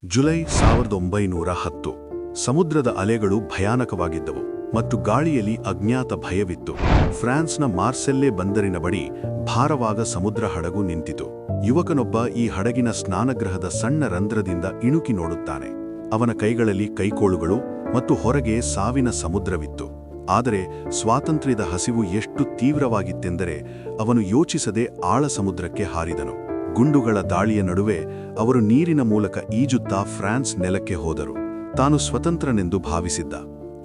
July 1910 ಸಮುದ್ರದ ಅಲೆಗಳು ಭಯಾನಕವಾಗಿದ್ದವು ಮತ್ತು ಗಾಳಿಯಲ್ಲಿ ಅಜ್ಞಾತ ಭಯವಿತ್ತು. ಫ್ರಾನ್ಸ್ನ ಮಾರ್ಸೆಲ್ಲೆ ಬಂದರಿನ ಬಳಿ ಭಾರವಾದ ಸಮುದ್ರ ಹಡಗು ನಿಂತಿತು. ಯುವಕನೊಬ್ಬ ಈ ಹಡಗಿನ ಸ್ನಾನಗೃಹದ ಸಣ್ಣ ರಂಧ್ರದಿಂದ ಇಣುಕಿ ನೋಡುತ್ತಾನೆ. ಅವನ ಕೈಗಳಲ್ಲಿ ಕೈಕೋಳುಗಳು ಮತ್ತು ಹೊರಗೆ ಸಾವಿನ ಸಮುದ್ರವಿತ್ತು. ಆದರೆ ಸ್ವಾತಂತ್ರ್ಯದ ಹಸಿವು ಎಷ್ಟು ತೀವ್ರವಾಗಿತ್ತೆಂದರೆ ಅವನು ಯೋಚಿಸದೆ ಆಳ ಸಮುದ್ರಕ್ಕೆ ಹಾರಿದನು. ಗುಂಡುಗಳ ದಾಳಿಯ ನಡುವೆ ಅವರು ನೀರಿನ ಮೂಲಕ ಈಜುತ್ತಾ ಫ್ರಾನ್ಸ್ ನೆಲಕ್ಕೆ ಹೋದರು. ತಾನು ಸ್ವತಂತ್ರನೆಂದು ಭಾವಿಸಿದ್ದ.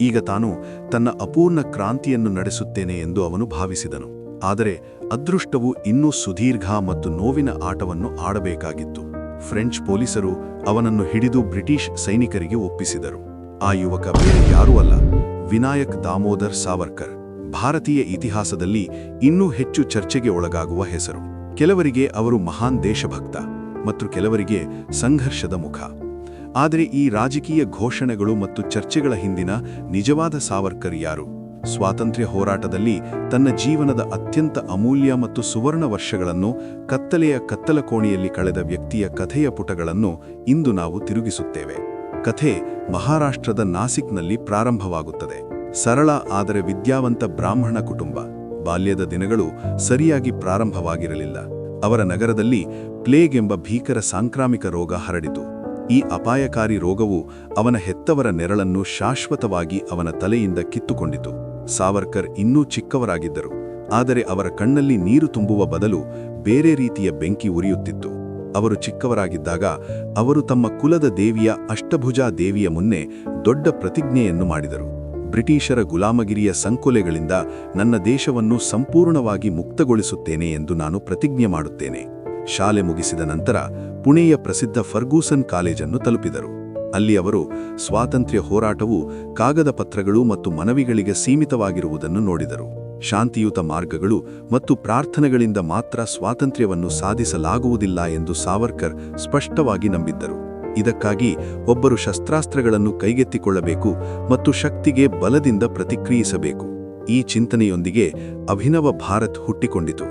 ಈಗ ತಾನು ತನ್ನ ಅಪೂರ್ಣ ಕ್ರಾಂತಿಯನ್ನು ನಡೆಸುತ್ತೇನೆ ಎಂದು ಅವನು ಭಾವಿಸಿದನು. ಆದರೆ ಅದೃಷ್ಟವು ಇನ್ನೂ ಸುದೀರ್ಘ ಮತ್ತು ನೋವಿನ ಆಟವನ್ನು ಆಡಬೇಕಾಗಿತ್ತು. ಫ್ರೆಂಚ್ ಪೊಲೀಸರು ಅವನನ್ನು ಹಿಡಿದು ಬ್ರಿಟಿಷ್ ಸೈನಿಕರಿಗೆ ಒಪ್ಪಿಸಿದರು. ಆ ಯುವಕ ಬೇರೆ ಯಾರೂ ಅಲ್ಲ, ವಿನಾಯಕ್ ದಾಮೋದರ್ ಸಾವರ್ಕರ್. ಭಾರತೀಯ ಇತಿಹಾಸದಲ್ಲಿ ಇನ್ನೂ ಹೆಚ್ಚು ಚರ್ಚೆಗೆ ಒಳಗಾಗುವ ಹೆಸರು. ಕೆಲವರಿಗೆ ಅವರು ಮಹಾನ್ ದೇಶಭಕ್ತ ಮತ್ತು ಕೆಲವರಿಗೆ ಸಂಘರ್ಷದ ಮುಖ. ಆದರೆ ಈ ರಾಜಕೀಯ ಘೋಷಣೆಗಳು ಮತ್ತು ಚರ್ಚೆಗಳ ಹಿಂದಿನ ನಿಜವಾದ ಸಾವರ್ಕರ್ ಯಾರು? ಸ್ವಾತಂತ್ರ್ಯ ಹೋರಾಟದಲ್ಲಿ ತನ್ನ ಜೀವನದ ಅತ್ಯಂತ ಅಮೂಲ್ಯ ಮತ್ತು ಸುವರ್ಣ ವರ್ಷಗಳನ್ನು ಕತ್ತಲೆಯ ಕತ್ತಲಕೋಣೆಯಲ್ಲಿ ಕಳೆದ ವ್ಯಕ್ತಿಯ ಕಥೆಯ ಪುಟಗಳನ್ನು ಇಂದು ನಾವು ತಿರುಗಿಸುತ್ತೇವೆ. ಕಥೆ ಮಹಾರಾಷ್ಟ್ರದ ನಾಸಿಕ್ನಲ್ಲಿ ಪ್ರಾರಂಭವಾಗುತ್ತದೆ. ಸರಳ ಆದರೆ ವಿದ್ಯಾವಂತ ಬ್ರಾಹ್ಮಣ ಕುಟುಂಬ. ಬಾಲ್ಯದ ದಿನಗಳು ಸರಿಯಾಗಿ ಪ್ರಾರಂಭವಾಗಿರಲಿಲ್ಲ. ಅವರ ನಗರದಲ್ಲಿ ಪ್ಲೇಗ್ ಎಂಬ ಭೀಕರ ಸಾಂಕ್ರಾಮಿಕ ರೋಗ ಹರಡಿತು. ಈ ಅಪಾಯಕಾರಿ ರೋಗವು ಅವನ ಹೆತ್ತವರ ನೆರಳನ್ನು ಶಾಶ್ವತವಾಗಿ ಅವನ ತಲೆಯಿಂದ ಕಿತ್ತುಕೊಂಡಿತು. ಸಾವರ್ಕರ್ ಇನ್ನೂ ಚಿಕ್ಕವರಾಗಿದ್ದರು, ಆದರೆ ಅವರ ಕಣ್ಣಲ್ಲಿ ನೀರು ತುಂಬುವ ಬದಲು ಬೇರೆ ರೀತಿಯ ಬೆಂಕಿ ಉರಿಯುತ್ತಿತ್ತು. ಅವರು ಚಿಕ್ಕವರಾಗಿದ್ದಾಗ ಅವರು ತಮ್ಮ ಕುಲದ ದೇವಿಯ ಅಷ್ಟಭುಜಾ ದೇವಿಯ ಮುನ್ನೆ ದೊಡ್ಡ ಪ್ರತಿಜ್ಞೆಯನ್ನು ಮಾಡಿದರು. ಬ್ರಿಟಿಷರ ಗುಲಾಮಗಿರಿಯ ಸಂಕೊಲೆಗಳಿಂದ ನನ್ನ ದೇಶವನ್ನು ಸಂಪೂರ್ಣವಾಗಿ ಮುಕ್ತಗೊಳಿಸುತ್ತೇನೆ ಎಂದು ನಾನು ಪ್ರತಿಜ್ಞೆ ಮಾಡುತ್ತೇನೆ. ಶಾಲೆ ಮುಗಿಸಿದ ನಂತರ ಪುಣೆಯ ಪ್ರಸಿದ್ಧ ಫರ್ಗೂಸನ್ ಕಾಲೇಜನ್ನು ತಲುಪಿದರು. ಅಲ್ಲಿ ಅವರು ಸ್ವಾತಂತ್ರ್ಯ ಹೋರಾಟವು ಕಾಗದ ಪತ್ರಗಳು ಮತ್ತು ಮನವಿಗಳಿಗೆ ಸೀಮಿತವಾಗಿರುವುದನ್ನು ನೋಡಿದರು. ಶಾಂತಿಯುತ ಮಾರ್ಗಗಳು ಮತ್ತು ಪ್ರಾರ್ಥನೆಗಳಿಂದ ಮಾತ್ರ ಸ್ವಾತಂತ್ರ್ಯವನ್ನು ಸಾಧಿಸಲಾಗುವುದಿಲ್ಲ ಎಂದು ಸಾವರ್ಕರ್ ಸ್ಪಷ್ಟವಾಗಿ ನಂಬಿದ್ದರು. ಇದಕ್ಕಾಗಿ ಒಬ್ಬರು ಶಸ್ತ್ರಾಸ್ತ್ರಗಳನ್ನು ಕೈಗೆತ್ತಿಕೊಳ್ಳಬೇಕು ಮತ್ತು ಶಕ್ತಿಗೆ ಬಲದಿಂದ ಪ್ರತಿಕ್ರಿಯಿಸಬೇಕು. ಈ ಚಿಂತನೆಯೊಂದಿಗೆ ಅಭಿನವ ಭಾರತ್ ಹುಟ್ಟಿಕೊಂಡಿತು.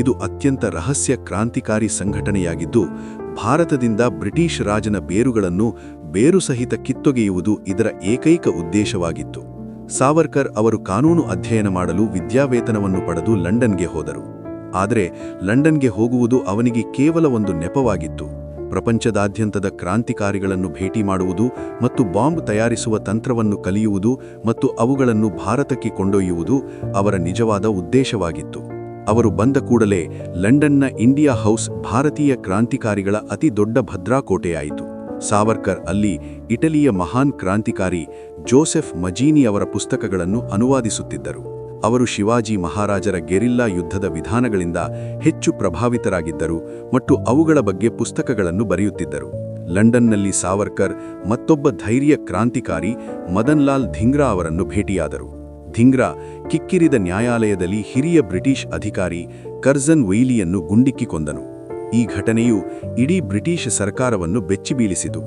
ಇದು ಅತ್ಯಂತ ರಹಸ್ಯ ಕ್ರಾಂತಿಕಾರಿ ಸಂಘಟನೆಯಾಗಿದ್ದು, ಭಾರತದಿಂದ ಬ್ರಿಟಿಷ್ ರಾಜನ ಬೇರುಗಳನ್ನು ಬೇರುಸಹಿತ ಕಿತ್ತೊಗೆಯುವುದು ಇದರ ಏಕೈಕ ಉದ್ದೇಶವಾಗಿತ್ತು. ಸಾವರ್ಕರ್ ಅವರು ಕಾನೂನು ಅಧ್ಯಯನ ಮಾಡಲು ವಿದ್ಯಾವೇತನವನ್ನು ಪಡೆದು ಲಂಡನ್ಗೆ ಹೋದರು. ಆದರೆ ಲಂಡನ್ಗೆ ಹೋಗುವುದು ಅವನಿಗೆ ಕೇವಲ ಒಂದು ನೆಪವಾಗಿತ್ತು. ಪ್ರಪಂಚದಾದ್ಯಂತದ ಕ್ರಾಂತಿಕಾರಿಗಳನ್ನು ಭೇಟಿ ಮಾಡುವುದು ಮತ್ತು ಬಾಂಬ್ ತಯಾರಿಸುವ ತಂತ್ರವನ್ನು ಕಲಿಯುವುದು ಮತ್ತು ಅವುಗಳನ್ನು ಭಾರತಕ್ಕೆ ಕೊಂಡೊಯ್ಯುವುದು ಅವರ ನಿಜವಾದ ಉದ್ದೇಶವಾಗಿತ್ತು. ಅವರು ಬಂದ ಕೂಡಲೇ ಲಂಡನ್ನ ಇಂಡಿಯಾ ಹೌಸ್ ಭಾರತೀಯ ಕ್ರಾಂತಿಕಾರಿಗಳ ಅತಿ ದೊಡ್ಡ ಭದ್ರಾಕೋಟೆಯಾಯಿತು. ಸಾವರ್ಕರ್ ಅಲ್ಲಿ ಇಟಲಿಯ ಮಹಾನ್ ಕ್ರಾಂತಿಕಾರಿ ಜೋಸೆಫ್ ಮಜೀನಿ ಅವರ ಪುಸ್ತಕಗಳನ್ನು ಅನುವಾದಿಸುತ್ತಿದ್ದರು. ಅವರು ಶಿವಾಜಿ ಮಹಾರಾಜರ ಗೆರಿಲ್ಲಾ ಯುದ್ಧದ ವಿಧಾನಗಳಿಂದ ಹೆಚ್ಚು ಪ್ರಭಾವಿತರಾಗಿದ್ದರು ಮತ್ತು ಅವುಗಳ ಬಗ್ಗೆ ಪುಸ್ತಕಗಳನ್ನು ಬರೆಯುತ್ತಿದ್ದರು. ಲಂಡನ್ನಲ್ಲಿ ಸಾವರ್ಕರ್ ಮತ್ತೊಬ್ಬ ಧೈರ್ಯ ಕ್ರಾಂತಿಕಾರಿ ಮದನ್ಲಾಲ್ ಧಿಂಗ್ರಾ ಅವರನ್ನು ಭೇಟಿಯಾದರು. ಧಿಂಗ್ರಾ ಕಿಕ್ಕಿರಿದ ನ್ಯಾಯಾಲಯದಲ್ಲಿ ಹಿರಿಯ ಬ್ರಿಟಿಷ್ ಅಧಿಕಾರಿ ಕರ್ಜನ್ ವೈಲಿಯನ್ನು ಗುಂಡಿಕ್ಕಿ ಕೊಂದನು. ಈ ಘಟನೆಯು ಇಡೀ ಬ್ರಿಟಿಷ್ ಸರ್ಕಾರವನ್ನು ಬೆಚ್ಚಿಬೀಳಿಸಿತು.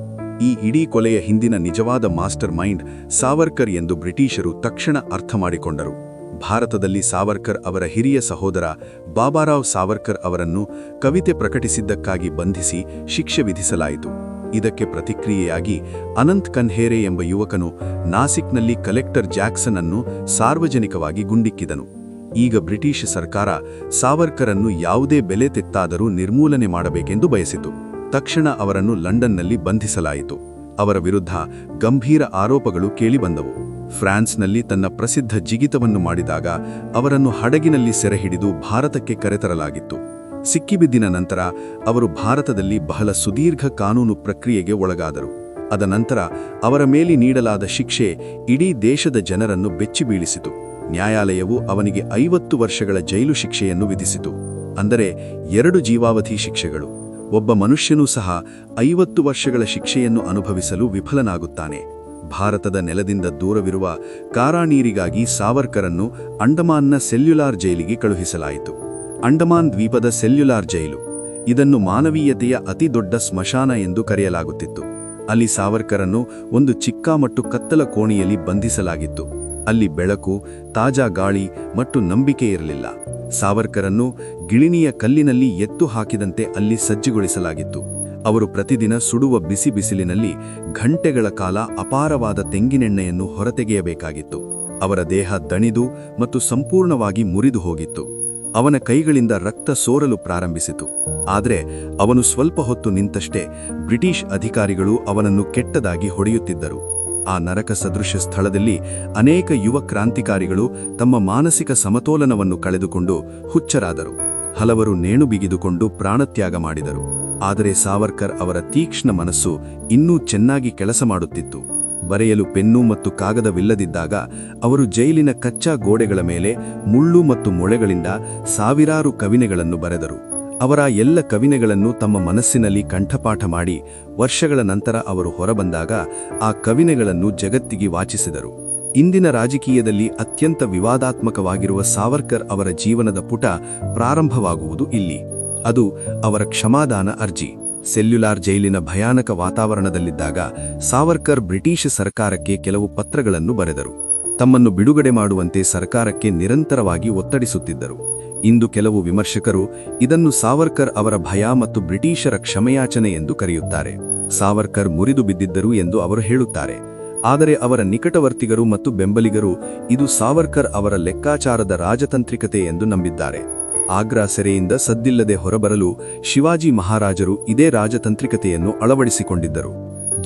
ಈ ಇಡೀ ಕೊಲೆಯ ಹಿಂದಿನ ನಿಜವಾದ ಮಾಸ್ಟರ್ ಮೈಂಡ್ ಸಾವರ್ಕರ್ ಎಂದು ಬ್ರಿಟಿಷರು ತಕ್ಷಣ ಅರ್ಥಮಾಡಿಕೊಂಡರು. ಭಾರತದಲ್ಲಿ ಸಾವರ್ಕರ್ ಅವರ ಹಿರಿಯ ಸಹೋದರ ಬಾಬಾರಾವ್ ಸಾವರ್ಕರ್ ಅವರನ್ನು ಕವಿತೆ ಪ್ರಕಟಿಸಿದ್ದಕ್ಕಾಗಿ ಬಂಧಿಸಿ ಶಿಕ್ಷೆ ವಿಧಿಸಲಾಯಿತು. ಇದಕ್ಕೆ ಪ್ರತಿಕ್ರಿಯೆಯಾಗಿ ಅನಂತ್ ಕನ್ಹೇರೆ ಎಂಬ ಯುವಕನು ನಾಸಿಕ್ನಲ್ಲಿ ಕಲೆಕ್ಟರ್ ಜಾಕ್ಸನ್ ಅನ್ನು ಸಾರ್ವಜನಿಕವಾಗಿ ಗುಂಡಿಕ್ಕಿದನು. ಈಗ ಬ್ರಿಟಿಷ್ ಸರ್ಕಾರ ಸಾವರ್ಕರನ್ನು ಯಾವುದೇ ಬೆಲೆ ತೆತ್ತಾದರೂ ನಿರ್ಮೂಲನೆ ಮಾಡಬೇಕೆಂದು ಬಯಸಿತು. ತಕ್ಷಣ ಅವರನ್ನು ಲಂಡನ್ನಲ್ಲಿ ಬಂಧಿಸಲಾಯಿತು. ಅವರ ವಿರುದ್ಧ ಗಂಭೀರ ಆರೋಪಗಳು ಕೇಳಿಬಂದವು. ಫ್ರಾನ್ಸ್ನಲ್ಲಿ ತನ್ನ ಪ್ರಸಿದ್ಧ ಜಿಗಿತವನ್ನು ಮಾಡಿದಾಗ ಅವರನ್ನು ಹಡಗಿನಲ್ಲಿ ಸೆರೆಹಿಡಿದು ಭಾರತಕ್ಕೆ ಕರೆತರಲಾಗಿತ್ತು. ಸಿಕ್ಕಿಬಿದ್ದಿನ ನಂತರ ಅವರು ಭಾರತದಲ್ಲಿ ಬಹಳ ಸುದೀರ್ಘ ಕಾನೂನು ಪ್ರಕ್ರಿಯೆಗೆ ಒಳಗಾದರು. ಅದ ನಂತರ ಅವರ ಮೇಲೆ ನೀಡಲಾದ ಶಿಕ್ಷೆ ಇಡೀ ದೇಶದ ಜನರನ್ನು ಬೆಚ್ಚಿಬೀಳಿಸಿತು. ನ್ಯಾಯಾಲಯವು ಅವನಿಗೆ 50 ವರ್ಷಗಳ ಜೈಲು ಶಿಕ್ಷೆಯನ್ನು ವಿಧಿಸಿತು, ಅಂದರೆ 2 ಜೀವಾವಧಿ ಶಿಕ್ಷೆಗಳು. ಒಬ್ಬ ಮನುಷ್ಯನೂ ಸಹ 50 ವರ್ಷಗಳ ಶಿಕ್ಷೆಯನ್ನು ಅನುಭವಿಸಲು ವಿಫಲನಾಗುತ್ತಾನೆ. ಭಾರತದ ನೆಲದಿಂದ ದೂರವಿರುವ ಕಾರಾನೀರಿಗಾಗಿ ಸಾವರ್ಕರನ್ನು ಅಂಡಮಾನ್ನ ಸೆಲ್ಯುಲಾರ್ ಜೈಲಿಗೆ ಕಳುಹಿಸಲಾಯಿತು. ಅಂಡಮಾನ್ ದ್ವೀಪದ ಸೆಲ್ಯುಲಾರ್ ಜೈಲು, ಇದನ್ನು ಮಾನವೀಯತೆಯ ಅತಿ ದೊಡ್ಡ ಸ್ಮಶಾನ ಎಂದು ಕರೆಯಲಾಗುತ್ತಿತ್ತು. ಅಲ್ಲಿ ಸಾವರ್ಕರನ್ನು ಒಂದು ಚಿಕ್ಕ ಮತ್ತು ಕತ್ತಲ ಕೋಣೆಯಲ್ಲಿ ಬಂಧಿಸಲಾಗಿತ್ತು. ಅಲ್ಲಿ ಬೆಳಕು, ತಾಜಾ ಗಾಳಿ ಮತ್ತು ನಂಬಿಕೆ ಇರಲಿಲ್ಲ. ಸಾವರ್ಕರನ್ನು ಗಿಳಿನಿಯ ಕಲ್ಲಿನಲ್ಲಿ ಎತ್ತು ಹಾಕಿದಂತೆ ಅಲ್ಲಿ ಸಜ್ಜುಗೊಳಿಸಲಾಗಿತ್ತು. ಅವರು ಪ್ರತಿದಿನ ಸುಡುವ ಬಿಸಿ ಬಿಸಿಲಿನಲ್ಲಿ ಘಂಟೆಗಳ ಕಾಲ ಅಪಾರವಾದ ತೆಂಗಿನೆಣ್ಣೆಯನ್ನು ಹೊರತೆಗೆಯಬೇಕಾಗಿತ್ತು. ಅವರ ದೇಹ ದಣಿದು ಮತ್ತು ಸಂಪೂರ್ಣವಾಗಿ ಮುರಿದು ಹೋಗಿತ್ತು. ಅವನ ಕೈಗಳಿಂದ ರಕ್ತ ಸೋರಲು ಪ್ರಾರಂಭಿಸಿತು. ಆದರೆ ಅವನು ಸ್ವಲ್ಪ ಹೊತ್ತು ನಿಂತಷ್ಟೇ ಬ್ರಿಟಿಷ್ ಅಧಿಕಾರಿಗಳು ಅವನನ್ನು ಕೆಟ್ಟದಾಗಿ ಹೊಡೆಯುತ್ತಿದ್ದರು. ಆ ನರಕ ಸದೃಶ ಸ್ಥಳದಲ್ಲಿ ಅನೇಕ ಯುವ ಕ್ರಾಂತಿಕಾರಿಗಳು ತಮ್ಮ ಮಾನಸಿಕ ಸಮತೋಲನವನ್ನು ಕಳೆದುಕೊಂಡು ಹುಚ್ಚರಾದರು. ಹಲವರು ನೇಣು ಬಿಗಿದುಕೊಂಡು ಪ್ರಾಣತ್ಯಾಗ ಮಾಡಿದರು. ಆದರೆ ಸಾವರ್ಕರ್ ಅವರ ತೀಕ್ಷ್ಣ ಮನಸ್ಸು ಇನ್ನೂ ಚೆನ್ನಾಗಿ ಕೆಲಸ ಮಾಡುತ್ತಿತ್ತು. ಬರೆಯಲು ಪೆನ್ನು ಮತ್ತು ಕಾಗದವಿಲ್ಲದಿದ್ದಾಗ ಅವರು ಜೈಲಿನ ಕಚ್ಚಾ ಗೋಡೆಗಳ ಮೇಲೆ ಮುಳ್ಳು ಮತ್ತು ಮೊಳೆಗಳಿಂದ ಸಾವಿರಾರು ಕವಿನೆಗಳನ್ನು ಬರೆದರು. ಅವರ ಎಲ್ಲ ಕವಿನೆಗಳನ್ನು ತಮ್ಮ ಮನಸ್ಸಿನಲ್ಲಿ ಕಂಠಪಾಠ ಮಾಡಿ ವರ್ಷಗಳ ನಂತರ ಅವರು ಹೊರಬಂದಾಗ ಆ ಕವಿನೆಗಳನ್ನು ಜಗತ್ತಿಗೆ ವಾಚಿಸಿದರು. ಇಂದಿನ ರಾಜಕೀಯದಲ್ಲಿ ಅತ್ಯಂತ ವಿವಾದಾತ್ಮಕವಾಗಿರುವ ಸಾವರ್ಕರ್ ಅವರ ಜೀವನದ ಪುಟ ಪ್ರಾರಂಭವಾಗುವುದು ಇಲ್ಲಿ. ಅದು ಅವರ ಕ್ಷಮಾದಾನ ಅರ್ಜಿ. ಸೆಲ್ಯುಲಾರ್ ಜೈಲಿನ ಭಯಾನಕ ವಾತಾವರಣದಲ್ಲಿದ್ದಾಗ ಸಾವರ್ಕರ್ ಬ್ರಿಟಿಷ್ ಸರ್ಕಾರಕ್ಕೆ ಕೆಲವು ಪತ್ರಗಳನ್ನು ಬರೆದರು. ತಮ್ಮನ್ನು ಬಿಡುಗಡೆ ಮಾಡುವಂತೆ ಸರ್ಕಾರಕ್ಕೆ ನಿರಂತರವಾಗಿ ಒತ್ತಡಿಸುತ್ತಿದ್ದರು. ಇಂದು ಕೆಲವು ವಿಮರ್ಶಕರು ಇದನ್ನು ಸಾವರ್ಕರ್ ಅವರ ಭಯ ಮತ್ತು ಬ್ರಿಟಿಷರ ಕ್ಷಮೆಯಾಚನೆ ಎಂದು ಕರೆಯುತ್ತಾರೆ. ಸಾವರ್ಕರ್ ಮುರಿದು ಬಿದ್ದಿದ್ದರು ಎಂದು ಅವರು ಹೇಳುತ್ತಾರೆ. ಆದರೆ ಅವರ ನಿಕಟವರ್ತಿಗರು ಮತ್ತು ಬೆಂಬಲಿಗರು ಇದು ಸಾವರ್ಕರ್ ಅವರ ಲೆಕ್ಕಾಚಾರದ ರಾಜತಾಂತ್ರಿಕತೆ ಎಂದು ನಂಬಿದ್ದಾರೆ. ಆಗ್ರಾ ಸೆರೆಯಿಂದ ಸದ್ದಿಲ್ಲದೆ ಹೊರಬರಲು ಶಿವಾಜಿ ಮಹಾರಾಜರು ಇದೇ ರಾಜತಾಂತ್ರಿಕತೆಯನ್ನು ಅಳವಡಿಸಿಕೊಂಡಿದ್ದರು.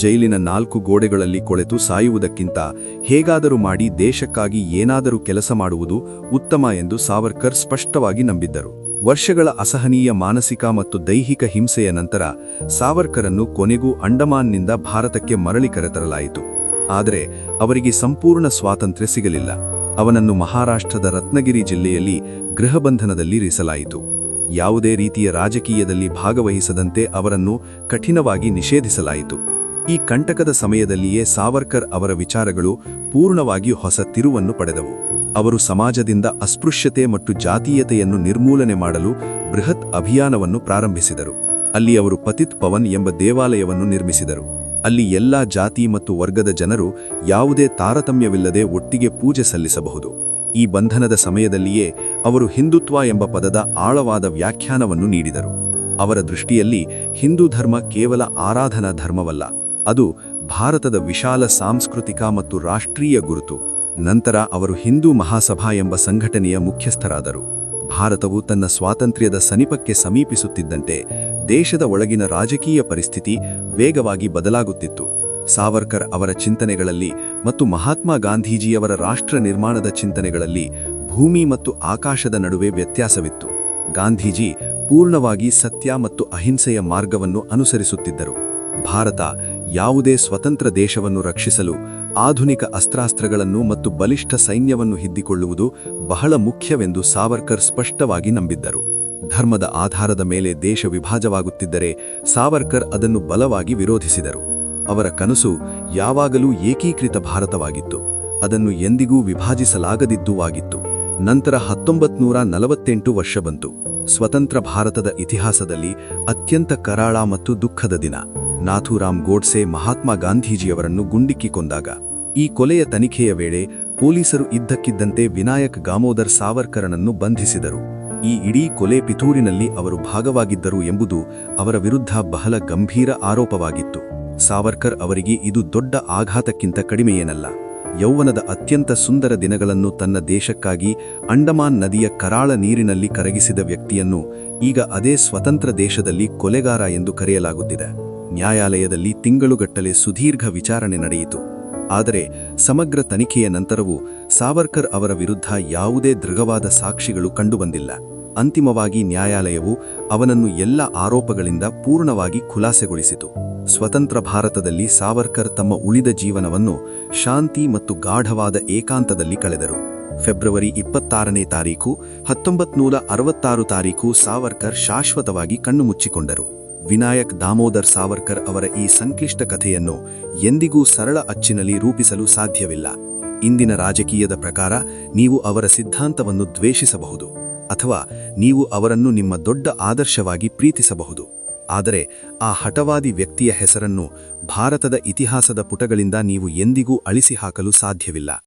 ಜೈಲಿನ 4 ಗೋಡೆಗಳಲ್ಲಿ ಕೊಳೆತು ಸಾಯುವುದಕ್ಕಿಂತ ಹೇಗಾದರೂ ಮಾಡಿ ದೇಶಕ್ಕಾಗಿ ಏನಾದರೂ ಕೆಲಸ ಮಾಡುವುದು ಉತ್ತಮ ಎಂದು ಸಾವರ್ಕರ್ ಸ್ಪಷ್ಟವಾಗಿ ನಂಬಿದ್ದರು. ವರ್ಷಗಳ ಅಸಹನೀಯ ಮಾನಸಿಕ ಮತ್ತು ದೈಹಿಕ ಹಿಂಸೆಯ ನಂತರ ಸಾವರ್ಕರನ್ನು ಕೊನೆಗೂ ಅಂಡಮಾನ್ನಿಂದ ಭಾರತಕ್ಕೆ ಮರಳಿ ಕರೆತರಲಾಯಿತು. ಆದರೆ ಅವರಿಗೆ ಸಂಪೂರ್ಣ ಸ್ವಾತಂತ್ರ್ಯ ಸಿಗಲಿಲ್ಲ. ಅವನನ್ನು ಮಹಾರಾಷ್ಟ್ರದ ರತ್ನಗಿರಿ ಜಿಲ್ಲೆಯಲ್ಲಿ ಗೃಹಬಂಧನದಲ್ಲಿ ಇರಿಸಲಾಯಿತು. ಯಾವುದೇ ರೀತಿಯ ರಾಜಕೀಯದಲ್ಲಿ ಭಾಗವಹಿಸದಂತೆ ಅವರನ್ನು ಕಠಿಣವಾಗಿ ನಿಷೇಧಿಸಲಾಯಿತು. ಈ ಕಂಟಕದ ಸಮಯದಲ್ಲಿಯೇ ಸಾವರ್ಕರ್ ಅವರ ವಿಚಾರಗಳು ಪೂರ್ಣವಾಗಿ ಹೊಸ ತಿರುವನ್ನು ಪಡೆದವು. ಅವರು ಸಮಾಜದಿಂದ ಅಸ್ಪೃಶ್ಯತೆ ಮತ್ತು ಜಾತೀಯತೆಯನ್ನು ನಿರ್ಮೂಲನೆ ಮಾಡಲು ಬೃಹತ್ ಅಭಿಯಾನವನ್ನು ಪ್ರಾರಂಭಿಸಿದರು. ಅಲ್ಲಿ ಅವರು ಪತಿತ್ ಪವನ್ ಎಂಬ ದೇವಾಲಯವನ್ನು ನಿರ್ಮಿಸಿದರು. ಅಲ್ಲಿ ಎಲ್ಲಾ ಜಾತಿ ಮತ್ತು ವರ್ಗದ ಜನರು ಯಾವುದೇ ತಾರತಮ್ಯವಿಲ್ಲದೆ ಒಟ್ಟಿಗೆ ಪೂಜೆ ಸಲ್ಲಿಸಬಹುದು. ಈ ಬಂಧನದ ಸಮಯದಲ್ಲಿಯೇ ಅವರು ಹಿಂದುತ್ವ ಎಂಬ ಪದದ ಆಳವಾದ ವ್ಯಾಖ್ಯಾನವನ್ನು ನೀಡಿದರು. ಅವರ ದೃಷ್ಟಿಯಲ್ಲಿ ಹಿಂದೂ ಧರ್ಮ ಕೇವಲ ಆರಾಧನಾ ಧರ್ಮವಲ್ಲ, ಅದು ಭಾರತದ ವಿಶಾಲ ಸಾಂಸ್ಕೃತಿಕ ಮತ್ತು ರಾಷ್ಟ್ರೀಯ ಗುರುತು. ನಂತರ ಅವರು ಹಿಂದೂ ಮಹಾಸಭಾ ಎಂಬ ಸಂಘಟನೆಯ ಮುಖ್ಯಸ್ಥರಾದರು. ಭಾರತವು ತನ್ನ ಸ್ವಾತಂತ್ರ್ಯದ ಸಮೀಪಕ್ಕೆ ಸಮೀಪಿಸುತ್ತಿದ್ದಂತೆ ದೇಶದ ಒಳಗಿನ ರಾಜಕೀಯ ಪರಿಸ್ಥಿತಿ ವೇಗವಾಗಿ ಬದಲಾಗುತ್ತಿತ್ತು. ಸಾವರ್ಕರ್ ಅವರ ಚಿಂತನೆಗಳಲ್ಲಿ ಮತ್ತು ಮಹಾತ್ಮ ಗಾಂಧೀಜಿಯವರ ರಾಷ್ಟ್ರ ನಿರ್ಮಾಣದ ಚಿಂತನೆಗಳಲ್ಲಿ ಭೂಮಿ ಮತ್ತು ಆಕಾಶದ ನಡುವೆ ವ್ಯತ್ಯಾಸವಿತ್ತು. ಗಾಂಧೀಜಿ ಪೂರ್ಣವಾಗಿ ಸತ್ಯ ಮತ್ತು ಅಹಿಂಸೆಯ ಮಾರ್ಗವನ್ನು ಅನುಸರಿಸುತ್ತಿದ್ದರು. ಭಾರತ ಯಾವುದೇ ಸ್ವತಂತ್ರ ದೇಶವನ್ನು ರಕ್ಷಿಸಲು ಆಧುನಿಕ ಅಸ್ತ್ರಾಸ್ತ್ರಗಳನ್ನು ಮತ್ತು ಬಲಿಷ್ಠ ಸೈನ್ಯವನ್ನು ಹಿದ್ದಿಕೊಳ್ಳುವುದು ಬಹಳ ಮುಖ್ಯವೆಂದು ಸಾವರ್ಕರ್ ಸ್ಪಷ್ಟವಾಗಿ ನಂಬಿದ್ದರು. ಧರ್ಮದ ಆಧಾರದ ಮೇಲೆ ದೇಶ ವಿಭಾಜವಾಗುತ್ತಿದ್ದರೆ ಸಾವರ್ಕರ್ ಅದನ್ನು ಬಲವಾಗಿ ವಿರೋಧಿಸಿದರು. ಅವರ ಕನಸು ಯಾವಾಗಲೂ ಏಕೀಕೃತ ಭಾರತವಾಗಿತ್ತು, ಅದನ್ನು ಎಂದಿಗೂ ವಿಭಾಜಿಸಲಾಗದಿದ್ದುವಾಗಿತ್ತು. ನಂತರ 1948 ವರ್ಷ ಬಂತು. ಸ್ವತಂತ್ರ ಭಾರತದ ಇತಿಹಾಸದಲ್ಲಿ ಅತ್ಯಂತ ಕರಾಳ ಮತ್ತು ದುಃಖದ ದಿನ. ನಾಥೂರಾಮ್ ಗೋಡ್ಸೆ ಮಹಾತ್ಮ ಗಾಂಧೀಜಿಯವರನ್ನು ಗುಂಡಿಕ್ಕಿ ಕೊಂದಾಗ ಈ ಕೊಲೆಯ ತನಿಖೆಯ ವೇಳೆ ಪೊಲೀಸರು ಇದ್ದಕ್ಕಿದ್ದಂತೆ ವಿನಾಯಕ್ ದಾಮೋದರ್ ಸಾವರ್ಕರನನ್ನು ಬಂಧಿಸಿದರು. ಈ ಇಡೀ ಕೊಲೆ ಪಿತೂರಿನಲ್ಲಿ ಅವರು ಭಾಗವಾಗಿದ್ದರು ಎಂಬುದು ಅವರ ವಿರುದ್ಧ ಬಹಳ ಗಂಭೀರ ಆರೋಪವಾಗಿತ್ತು. ಸಾವರ್ಕರ್ ಅವರಿಗೆ ಇದು ದೊಡ್ಡ ಆಘಾತಕ್ಕಿಂತ ಕಡಿಮೆಯೇನಲ್ಲ. ಯೌವನದ ಅತ್ಯಂತ ಸುಂದರ ದಿನಗಳನ್ನು ತನ್ನ ದೇಶಕ್ಕಾಗಿ ಅಂಡಮಾನ್ ನದಿಯ ಕರಾಳ ನೀರಿನಲ್ಲಿ ಕರಗಿಸಿದ ವ್ಯಕ್ತಿಯನ್ನು ಈಗ ಅದೇ ಸ್ವತಂತ್ರ ದೇಶದಲ್ಲಿ ಕೊಲೆಗಾರ ಎಂದು ಕರೆಯಲಾಗುತ್ತಿದೆ. ನ್ಯಾಯಾಲಯದಲ್ಲಿ ತಿಂಗಳುಗಟ್ಟಲೆ ಸುದೀರ್ಘ ವಿಚಾರಣೆ ನಡೆಯಿತು. ಆದರೆ ಸಮಗ್ರ ತನಿಖೆಯ ನಂತರವೂ ಸಾವರ್ಕರ್ ಅವರ ವಿರುದ್ಧ ಯಾವುದೇ ದೃಢವಾದ ಸಾಕ್ಷಿಗಳು ಕಂಡುಬಂದಿಲ್ಲ. ಅಂತಿಮವಾಗಿ ನ್ಯಾಯಾಲಯವು ಅವನನ್ನು ಎಲ್ಲ ಆರೋಪಗಳಿಂದ ಪೂರ್ಣವಾಗಿ ಖುಲಾಸೆಗೊಳಿಸಿತು. ಸ್ವತಂತ್ರ ಭಾರತದಲ್ಲಿ ಸಾವರ್ಕರ್ ತಮ್ಮ ಉಳಿದ ಜೀವನವನ್ನು ಶಾಂತಿ ಮತ್ತು ಗಾಢವಾದ ಏಕಾಂತದಲ್ಲಿ ಕಳೆದರು. ಫೆಬ್ರವರಿ 26ನೇ ತಾರೀಖು 1966 ಸಾವರ್ಕರ್ ಶಾಶ್ವತವಾಗಿ ಕಣ್ಣು ಮುಚ್ಚಿಕೊಂಡರು. ವಿನಾಯಕ್ ದಾಮೋದರ್ ಸಾವರ್ಕರ್ ಅವರ ಈ ಸಂಕ್ಲಿಷ್ಟ ಕಥೆಯನ್ನು ಎಂದಿಗೂ ಸರಳ ಅಚ್ಚಿನಲ್ಲಿ ರೂಪಿಸಲು ಸಾಧ್ಯವಿಲ್ಲ. ಇಂದಿನ ರಾಜಕೀಯದ ಪ್ರಕಾರ ನೀವು ಅವರ ಸಿದ್ಧಾಂತವನ್ನು ದ್ವೇಷಿಸಬಹುದು ಅಥವಾ ನೀವು ಅವರನ್ನು ನಿಮ್ಮ ದೊಡ್ಡ ಆದರ್ಶವಾಗಿ ಪ್ರೀತಿಸಬಹುದು. ಆದರೆ ಆ ಹಠವಾದಿ ವ್ಯಕ್ತಿಯ ಹೆಸರನ್ನು ಭಾರತದ ಇತಿಹಾಸದ ಪುಟಗಳಿಂದ ನೀವು ಎಂದಿಗೂ ಅಳಿಸಿ ಹಾಕಲು ಸಾಧ್ಯವಿಲ್ಲ.